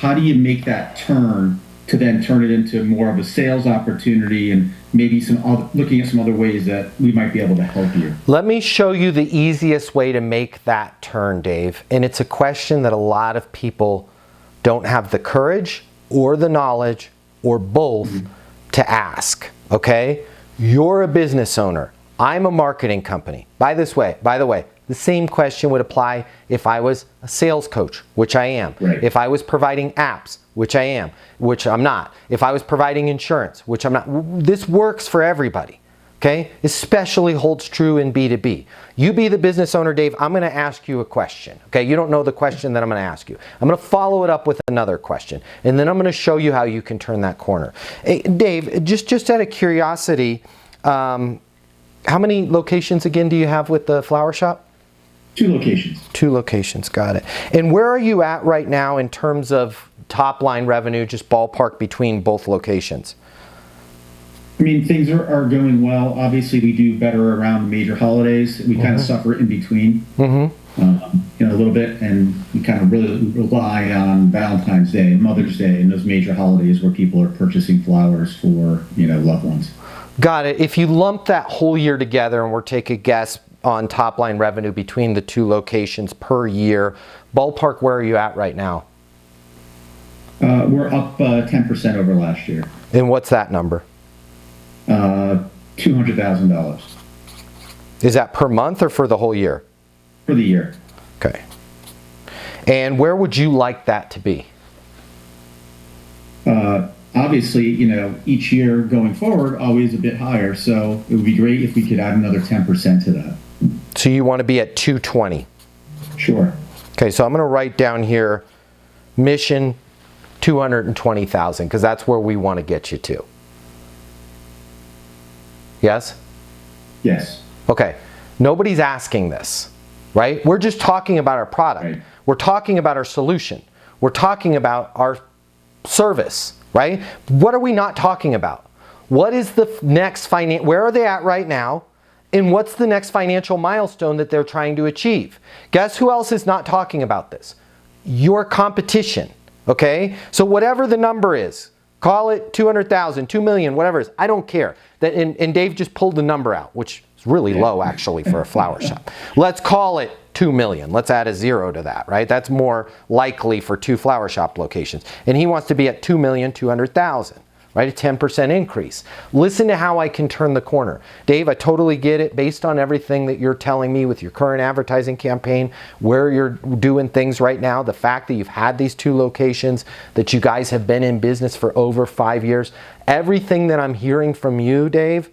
how do you make that turn to then turn it into more of a sales opportunity, and maybe looking at some other ways that we might be able to help you? Let me show you the easiest way to make that turn, Dave. And it's a question that a lot of people don't have the courage or the knowledge or both to ask, okay? You're a business owner. I'm a marketing company. By the way, the same question would apply if I was a sales coach, which I am. Right. If I was providing apps, which I am, which I'm not. If I was providing insurance, which I'm not. This works for everybody, okay? Especially holds true in B2B. You be the business owner, Dave. I'm going to ask you a question, okay? You don't know the question that I'm going to ask you. I'm going to follow it up with another question, and then I'm going to show you how you can turn that corner. Hey, Dave, just out of curiosity, how many locations again do you have with the flower shop? 2 locations. 2 locations, got it. And where are you at right now in terms of top line revenue, just ballpark between both locations? I mean, things are going well. Obviously, we do better around major holidays. We kind of suffer in between, a little bit, and we kind of really rely on Valentine's Day, Mother's Day, and those major holidays where people are purchasing flowers for, loved ones. Got it. If you lump that whole year together, and we're taking a guess on top line revenue between the 2 locations per year, ballpark, where are you at right now? We're up 10% over last year. And what's that number? $200,000. Is that per month or for the whole year? For the year. Okay. And where would you like that to be? Obviously, each year going forward, always a bit higher. So it would be great if we could add another 10% to that. So you want to be at 220? Sure. Okay, so I'm going to write down here, mission 220,000, because that's where we want to get you to. Yes? Yes. Okay. Nobody's asking this, right? We're just talking about our product. Right. We're talking about our solution. We're talking about our service, right? What are we not talking about? What is the next where are they at right now? And what's the next financial milestone that they're trying to achieve? Guess who else is not talking about this? Your competition, okay? So whatever the number is, call it 200,000, 2 million, whatever it is, I don't care. And Dave just pulled the number out, which is really low actually for a flower shop. Let's call it 2 million. Let's add a 0 to that, right? That's more likely for 2 flower shop locations. And he wants to be at 2,200,000, right? A 10% increase. Listen to how I can turn the corner. Dave, I totally get it based on everything that you're telling me with your current advertising campaign, where you're doing things right now, the fact that you've had these 2 locations, that you guys have been in business for over 5 years. Everything that I'm hearing from you, Dave,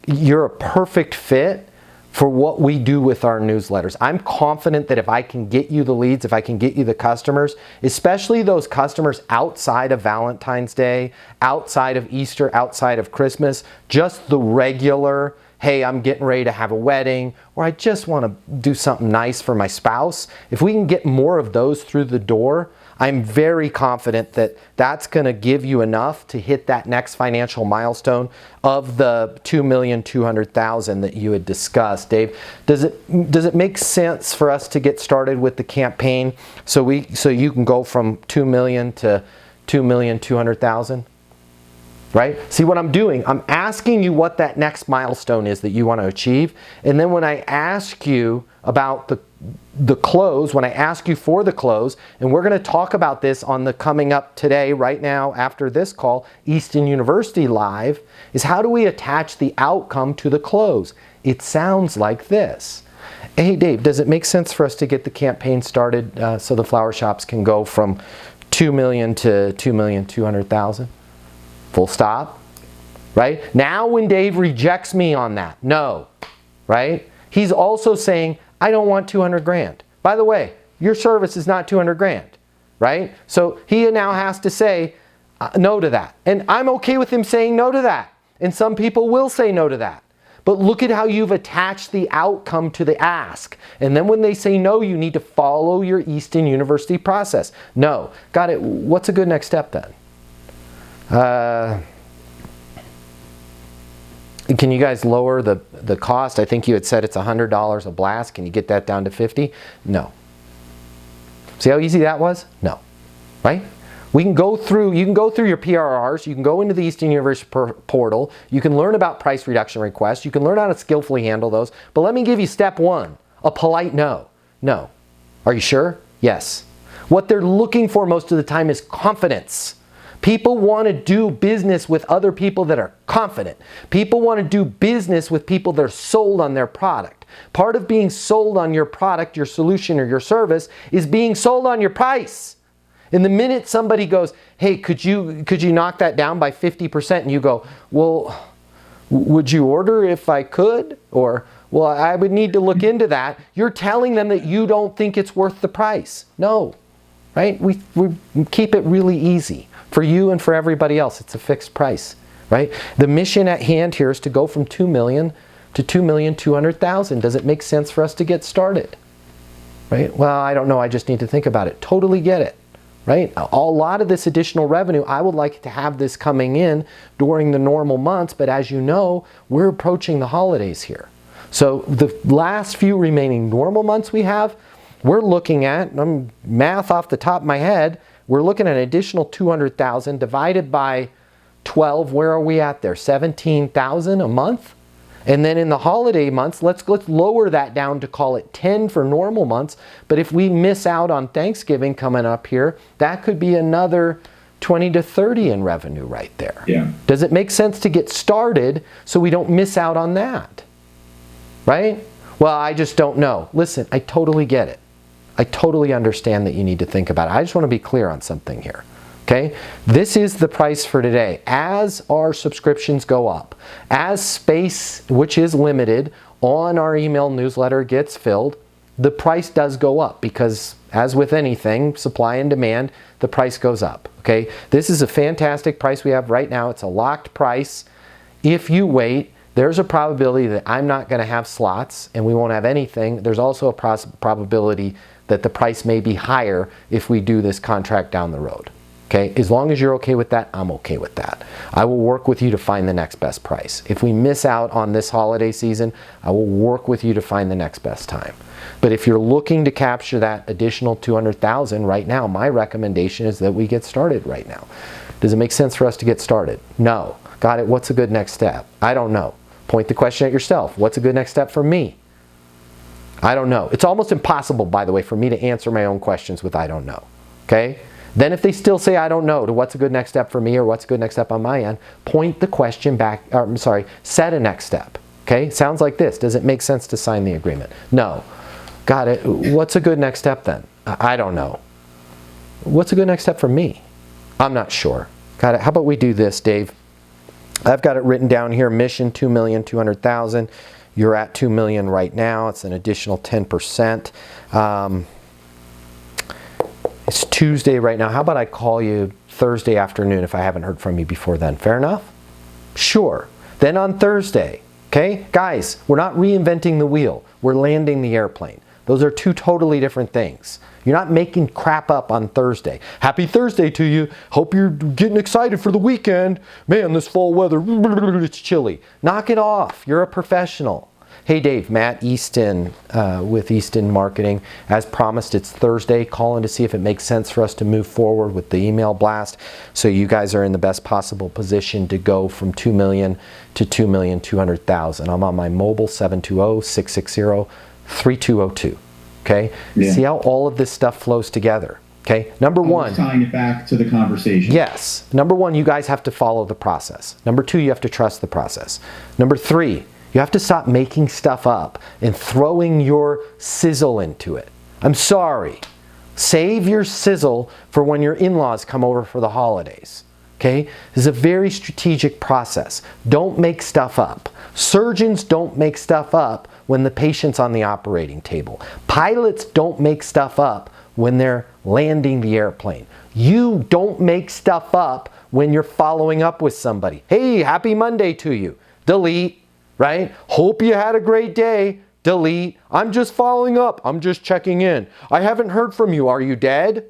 you're a perfect fit for what we do with our newsletters. I'm confident that if I can get you the leads, if I can get you the customers, especially those customers outside of Valentine's Day, outside of Easter, outside of Christmas, just the regular, hey, I'm getting ready to have a wedding, or I just want to do something nice for my spouse. If we can get more of those through the door, I'm very confident that that's going to give you enough to hit that next financial milestone of the 2,200,000 that you had discussed. Dave, does it make sense for us to get started with the campaign so you can go from 2 million to 2,200,000? Right? See what I'm doing? I'm asking you what that next milestone is that you want to achieve. And then when I ask you about the close, when I ask you for the close, and we're going to talk about this on the coming up today, right now, after this call, Easton University Live, is how do we attach the outcome to the close? It sounds like this. Hey, Dave, does it make sense for us to get the campaign started so the flower shops can go from 2 million to 2,200,000? Full stop, right? Now when Dave rejects me on that, no, right? He's also saying, I don't want 200 grand. By the way, your service is not 200 grand, right? So he now has to say no to that. And I'm okay with him saying no to that. And some people will say no to that. But look at how you've attached the outcome to the ask. And then when they say no, you need to follow your Easton University process. No. Got it. What's a good next step then? Can you guys lower the cost? I think you had said it's $100 a blast. Can you get that down to 50? No. See how easy that was? No. Right? You can go through your PRRs, you can go into the Easton University portal, you can learn about price reduction requests, you can learn how to skillfully handle those, but let me give you step one, a polite no. No. Are you sure? Yes. What they're looking for most of the time is confidence. People want to do business with other people that are confident. People want to do business with people that are sold on their product. Part of being sold on your product, your solution, or your service is being sold on your price. And the minute somebody goes, hey, could you knock that down by 50%? And you go, well, would you order if I could? Or, well, I would need to look into that. You're telling them that you don't think it's worth the price. No, right? We keep it really easy for you and for everybody else. It's a fixed price, right? The mission at hand here is to go from 2 million to 2,200,000. Does it make sense for us to get started? Right? Well, I don't know. I just need to think about it. Totally get it. Right? A lot of this additional revenue, I would like to have this coming in during the normal months, but as you know, we're approaching the holidays here. So the last few remaining normal months we have, we're looking at, math off the top of my head, we're looking at an additional 200,000 divided by 12. Where are we at there? 17,000 a month? And then in the holiday months, let's lower that down to call it 10 for normal months. But if we miss out on Thanksgiving coming up here, that could be another 20 to 30 in revenue right there. Yeah. Does it make sense to get started so we don't miss out on that? Right? Well, I just don't know. Listen, I totally get it. I totally understand that you need to think about it. I just want to be clear on something here. Okay, this is the price for today. As our subscriptions go up, as space, which is limited, on our email newsletter gets filled, the price does go up because, as with anything, supply and demand, the price goes up. Okay, this is a fantastic price we have right now. It's a locked price. If you wait, there's a probability that I'm not going to have slots and we won't have anything. There's also a probability that the price may be higher if we do this contract down the road. Okay, as long as you're okay with that, I'm okay with that. I will work with you to find the next best price. If we miss out on this holiday season, I will work with you to find the next best time. But if you're looking to capture that additional 200,000 right now, my recommendation is that we get started right now. Does it make sense for us to get started? No. Got it. What's a good next step? I don't know. Point the question at yourself. What's a good next step for me? I don't know. It's almost impossible, by the way, for me to answer my own questions with I don't know. Okay? Then if they still say I don't know to what's a good next step for me or what's a good next step on my end, point the question back, or I'm sorry, set a next step. Okay? Sounds like this. Does it make sense to sign the agreement? No. Got it. What's a good next step then? I don't know. What's a good next step for me? I'm not sure. Got it. How about we do this, Dave? I've got it written down here, mission 2,200,000. You're at 2 million right now. It's an additional 10%. It's Tuesday right now. How about I call you Thursday afternoon if I haven't heard from you before then? Fair enough? Sure. Then on Thursday, okay? Guys, we're not reinventing the wheel. We're landing the airplane. Those are two totally different things. You're not making crap up on Thursday. Happy Thursday to you. Hope you're getting excited for the weekend. Man, this fall weather, it's chilly. Knock it off. You're a professional. Hey Dave, Matt Easton with Easton Marketing. As promised, it's Thursday. Calling to see if it makes sense for us to move forward with the email blast so you guys are in the best possible position to go from 2 million to 2,200,000. I'm on my mobile 720-660-3202. Okay? Yeah. See how all of this stuff flows together. Okay? Number one. Tying it back to the conversation. Yes. Number one, you guys have to follow the process. Number two, you have to trust the process. Number three, you have to stop making stuff up and throwing your sizzle into it. I'm sorry. Save your sizzle for when your in-laws come over for the holidays. Okay? This is a very strategic process. Don't make stuff up. Surgeons don't make stuff up when the patient's on the operating table. Pilots don't make stuff up when they're landing the airplane. You don't make stuff up when you're following up with somebody. Hey, happy Monday to you. Delete. Right? Hope you had a great day. Delete. I'm just following up. I'm just checking in. I haven't heard from you. Are you dead?